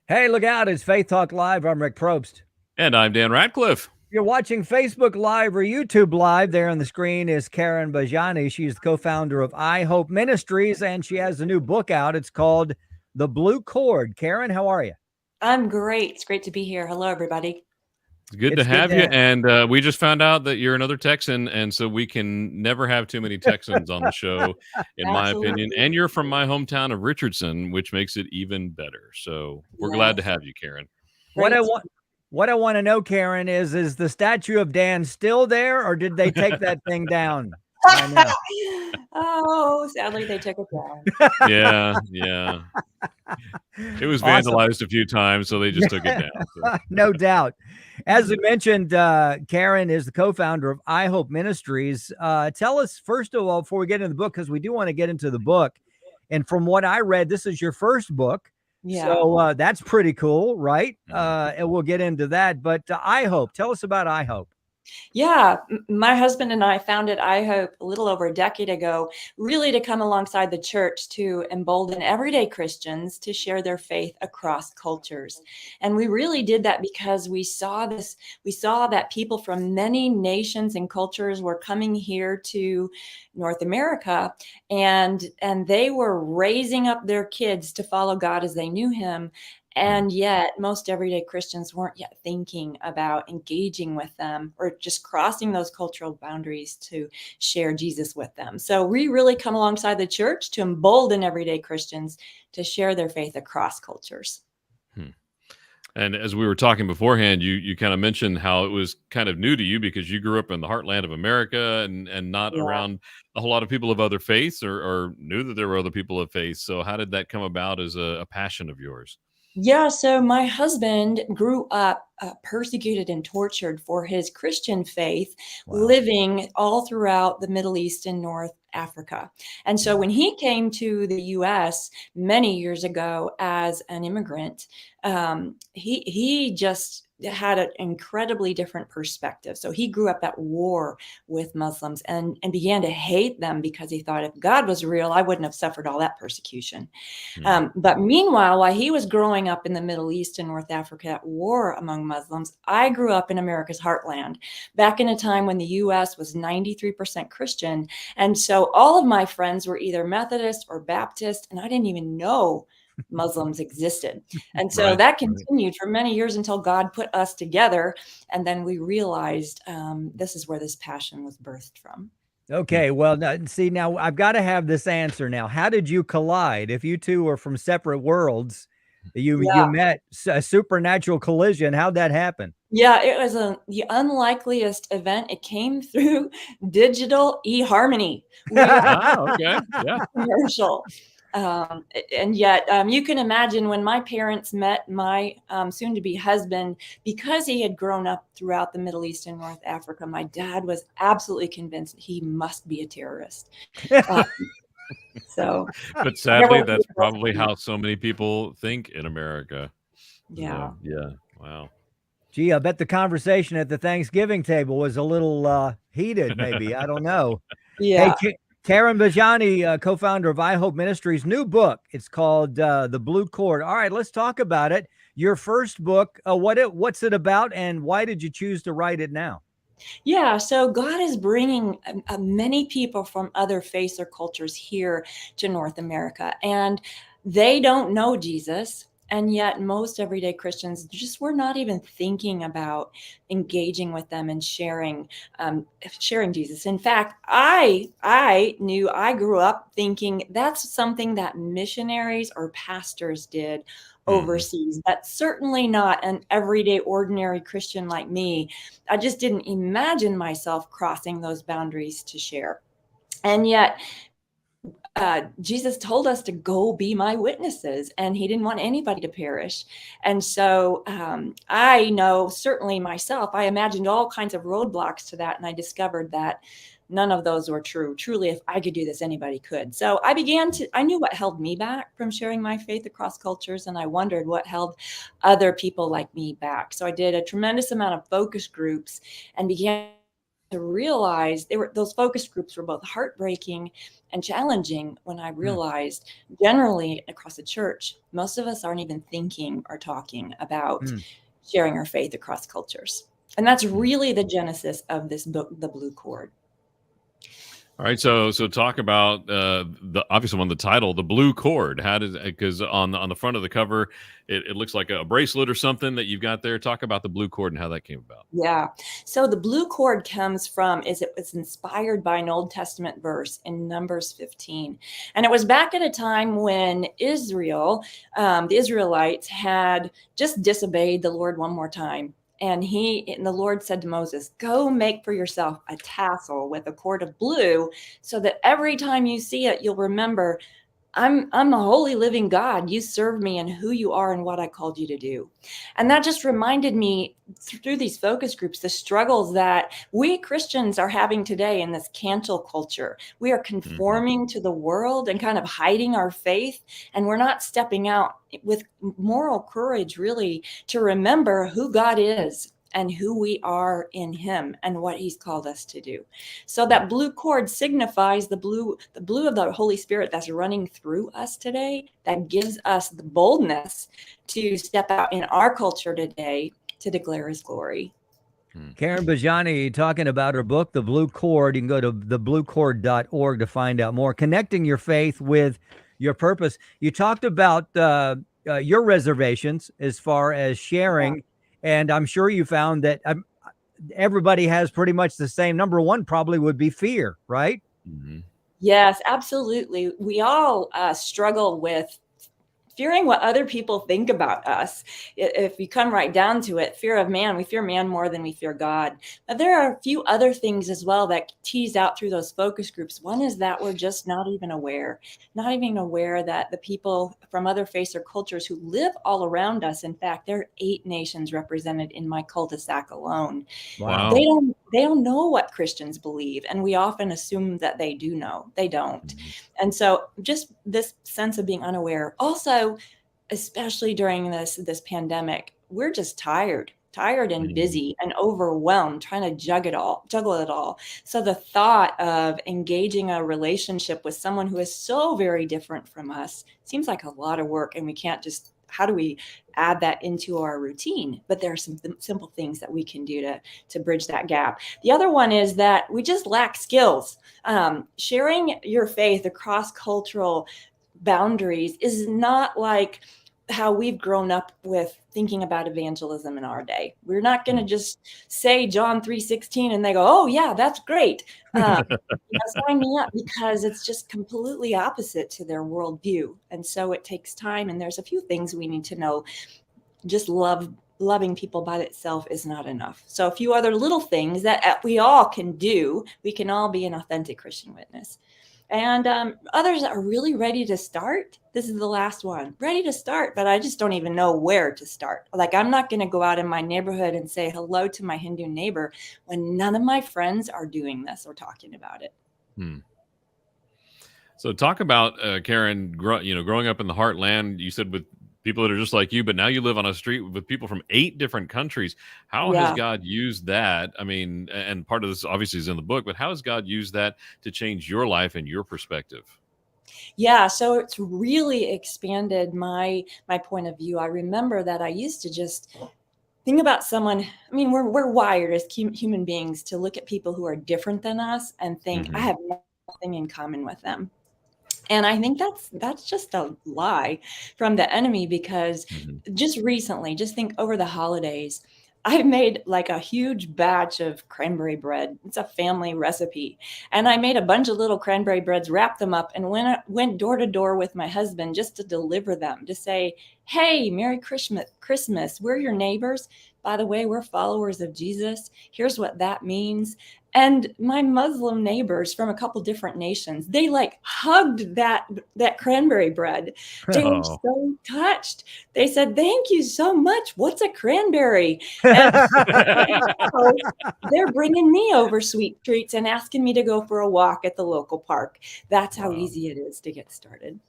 Hey, look out. It's Faith Talk Live. I'm Rick Probst. And I'm Dan Radcliffe. You're watching Facebook Live or YouTube Live. There on the screen is Karen Bejjani. She's the co-founder of I Hope Ministries, and she has a new book out. It's called The Blue Chord. Karen, how are you? I'm great. It's great to be here. Hello, everybody. It's good to It's good have to you. have. And we just found out that you're another Texan, and so we can never have too many Texans on the show, in my opinion. Absolutely. And you're from my hometown of Richardson, which makes it even better. So we're glad to Yes. have you, Karen. What I Great. want what I want to know, Karen, is the statue of Dan still there, or did they take that thing down by now? Oh, sadly, they took it down. Yeah. It was Awesome. vandalized a few times, so they just took it down. So. No doubt. As I mentioned, Karen is the co-founder of I Hope Ministries. Tell us, first of all, before we get into the book, because we do want to get into the book. And from what I read, this is your first book. Yeah. So that's pretty cool, right? Mhm. And we'll get into that. But I Hope, tell us about I Hope. Yeah, my husband and I founded I Hope a little over a decade ago, really to come alongside the church to embolden everyday Christians to share their faith across cultures. And we really did that because we saw that people from many nations and cultures were coming here to North America, and they were raising up their kids to follow God as they knew him. And yet, most everyday Christians weren't yet thinking about engaging with them or just crossing those cultural boundaries to share Jesus with them. So we really come alongside the church to embolden everyday Christians to share their faith across cultures. Hmm. And as we were talking beforehand, you kind of mentioned how it was kind of new to you because you grew up in the heartland of America and not Yeah. around a whole lot of people of other faiths or knew that there were other people of faith. So how did that come about as a passion of yours? Yeah, so my husband grew up persecuted and tortured for his Christian faith, Wow. living all throughout the Middle East and North Africa. And so when he came to the US many years ago as an immigrant, he just had an incredibly different perspective. So he grew up at war with Muslims and began to hate them because he thought if God was real, I wouldn't have suffered all that persecution. Hmm. But meanwhile, while he was growing up in the Middle East and North Africa at war among Muslims, I grew up in America's heartland, back in a time when the US was 93% Christian. And so all of my friends were either Methodist or Baptist, and I didn't even know Muslims existed. And so Right. that continued for many years until God put us together. And then we realized this is where this passion was birthed from. Okay, well, see, now I've got to have this answer now. How did you collide? If you two were from separate worlds, you Yeah. met a supernatural collision. How'd that happen? Yeah, it was the unlikeliest event. It came through digital eHarmony. We were Oh, okay. Yeah. commercial. And yet, you can imagine when my parents met my soon-to-be husband, because he had grown up throughout the Middle East and North Africa, my dad was absolutely convinced he must be a terrorist. Uh, so, But there sadly, won't be that's a probably recipe. how so many people think in America. Yeah. So, yeah. Wow. Gee, I bet the conversation at the Thanksgiving table was a little heated, maybe. I don't know. Hey, Yeah. Karen Bejjani, co-founder of I Hope Ministries, new book. It's called The Blue Chord. All right, let's talk about it. Your first book. What's it about, and why did you choose to write it now? Yeah, so God is bringing many people from other faiths or cultures here to North America, and they don't know Jesus. And yet, most everyday Christians just were not even thinking about engaging with them and sharing Jesus. In fact, I grew up thinking that's something that missionaries or pastors did Hmm. overseas. That's certainly not an everyday, ordinary Christian like me. I just didn't imagine myself crossing those boundaries to share. And yet, Jesus told us to go be my witnesses, and he didn't want anybody to perish. And so I know certainly myself, I imagined all kinds of roadblocks to that, and I discovered that none of those were true. Truly, if I could do this, anybody could. So I knew what held me back from sharing my faith across cultures, and I wondered what held other people like me back. So I did a tremendous amount of focus groups and began to to realize those focus groups were both heartbreaking and challenging when I realized generally across the church, most of us aren't even thinking or talking about sharing our faith across cultures. And that's really the genesis of this book, The Blue Chord. All right, so talk about the obviously on the title, the Blue Chord. How does, because on the front of the cover, it looks like a bracelet or something that you've got there. Talk about the Blue Chord and how that came about. Yeah. So the blue chord comes from, it's inspired by an Old Testament verse in Numbers 15. And it was back at a time when Israel, the Israelites had just disobeyed the Lord one more time. And the Lord said to Moses, go make for yourself a tassel with a cord of blue so that every time you see it, you'll remember I'm a holy living God. You serve me in who you are and what I called you to do. And that just reminded me through these focus groups, the struggles that we Christians are having today in this cancel culture. We are conforming to the world and kind of hiding our faith. And we're not stepping out with moral courage, really, to remember who God is and who we are in him and what he's called us to do. So that blue cord signifies the blue of the Holy Spirit that's running through us today, that gives us the boldness to step out in our culture today to declare his glory. Karen Bejjani talking about her book, The Blue Chord. You can go to thebluecord.org to find out more. Connecting your faith with your purpose. You talked about your reservations as far as sharing. And I'm sure you found that everybody has pretty much the same. Number one probably would be fear, right? Yes, absolutely. We all struggle with fearing what other people think about us. If we come right down to it, fear of man, we fear man more than we fear God. But there are a few other things as well that tease out through those focus groups. One is that we're just not even aware that the people from other faiths or cultures who live all around us, in fact, there are 8 nations represented in my cul-de-sac alone. Wow. They don't know what Christians believe, and we often assume that they do know. They don't. And so just this sense of being unaware. Also, especially during this pandemic, we're just tired and busy and overwhelmed trying to juggle it all. So the thought of engaging a relationship with someone who is so very different from us seems like a lot of work, and we can't just, how do we add that into our routine? But there are some simple things that we can do to bridge that gap. The other one is that we just lack skills. Sharing your faith across cultural boundaries is not like how we've grown up with thinking about evangelism in our day. We're not going to just say John 3:16 and they go, oh yeah, that's great. Sign me up, because it's just completely opposite to their worldview. And so it takes time. And there's a few things we need to know. Just loving people by itself is not enough. So a few other little things that we all can do. We can all be an authentic Christian witness. And others are really ready to start. This is the last one. Ready to start, but I just don't even know where to start. Like, I'm not going to go out in my neighborhood and say hello to my Hindu neighbor when none of my friends are doing this or talking about it. So talk about, Karen, growing up in the heartland, you said with people that are just like you, but now you live on a street with people from 8 different countries. How has God used that? I mean, and part of this obviously is in the book, but how has God used that to change your life and your perspective? Yeah, so it's really expanded my point of view. I remember that I used to just think about someone. I mean, we're wired as human beings to look at people who are different than us and think, I have nothing in common with them. And I think that's just a lie from the enemy, because just recently, just think over the holidays, I made like a huge batch of cranberry bread. It's a family recipe. And I made a bunch of little cranberry breads, wrapped them up, and went door to door with my husband just to deliver them, to say, hey, Merry Christmas. We're your neighbors. By the way, we're followers of Jesus. Here's what that means. And my Muslim neighbors from a couple different nations, they like hugged that cranberry bread. They were so touched. They said, thank you so much. What's a cranberry? And they're bringing me over sweet treats and asking me to go for a walk at the local park. That's how easy it is to get started.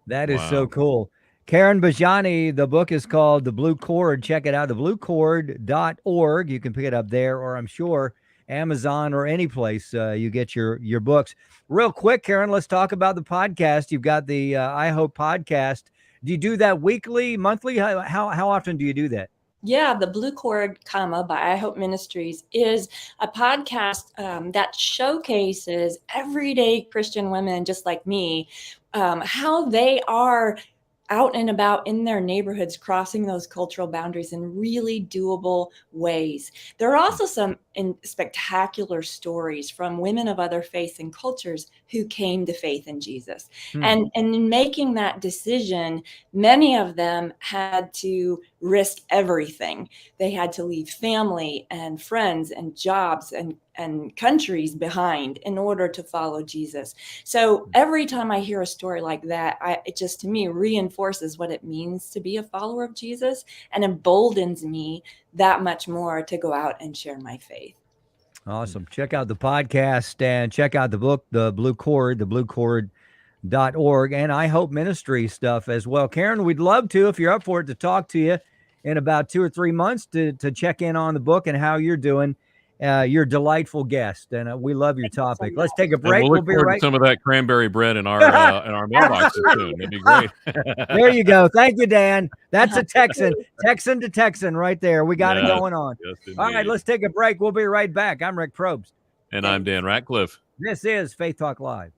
That is so cool. Karen Bejjani, the book is called The Blue Chord. Check it out, thebluecord.org. You can pick it up there, or I'm sure Amazon or any place you get your books. Real quick, Karen, let's talk about the podcast. You've got the I Hope podcast. Do you do that weekly, monthly? How often do you do that? Yeah, the Blue Chord, by I Hope Ministries is a podcast that showcases everyday Christian women just like me, how they are out and about in their neighborhoods, crossing those cultural boundaries in really doable ways. There are also some spectacular stories from women of other faiths and cultures who came to faith in Jesus. And in making that decision, many of them had to risk everything. They had to leave family and friends and jobs and countries behind in order to follow Jesus. So every time I hear a story like that, it just, to me, reinforces what it means to be a follower of Jesus and emboldens me that much more to go out and share my faith. Awesome. Check out the podcast and check out the book, The Blue Chord, thebluechord.org, and I Hope Ministry stuff as well. Karen, we'd love to, if you're up for it, to talk to you in about 2 or 3 months to check in on the book and how you're doing. You're a delightful guest, and we love your topic. Let's take a break. We'll be right. Some of that cranberry bread in our mailboxes soon. That'd be great. There you go. Thank you, Dan. That's a Texan to Texan right there. We got it going on. Yes, all right, let's take a break. We'll be right back. I'm Rick Probst. And I'm Dan Ratcliffe. This is Faith Talk Live.